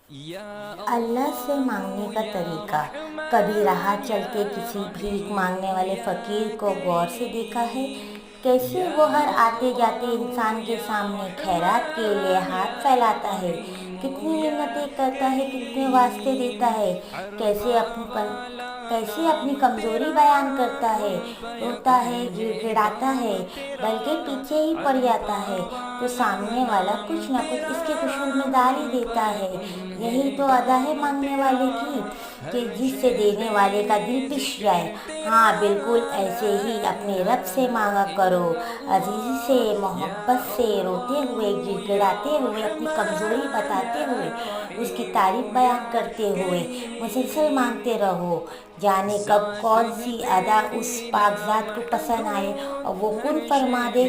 अल्लाह से मांगने का तरीका। कभी राह चलते किसी भीख मांगने वाले फ़कीर को गौर से देखा है? कैसे वो हर आते जाते इंसान के सामने खैरात के लिए हाथ फैलाता है, कितनी मिन्नतें करता है, कितने वास्ते देता है, कैसे अपनी कमज़ोरी बयान करता है, रोता है, गिड़गिड़ाता है, बल्कि पीछे ही पड़ जाता है तो सामने वाला कुछ न कुछ इसके कसूर में डाल ही देता है। यही तो अदा है मांगने वाले की, कि जिससे देने वाले का दिल पिस जाए। हाँ, बिल्कुल ऐसे ही अपने रब से मांगा करो, अजीज़ी से, मोहब्बत से, रोते हुए, गिड़गिड़ाते हुए, अपनी कमज़ोरी बताते हुए, उसकी तारीफ बयान करते हुए मुसलसल मांगते रहो। जाने कब कौन सी अदा उस पाकज़ात को पसंद आए और वो कुन फरमा दे।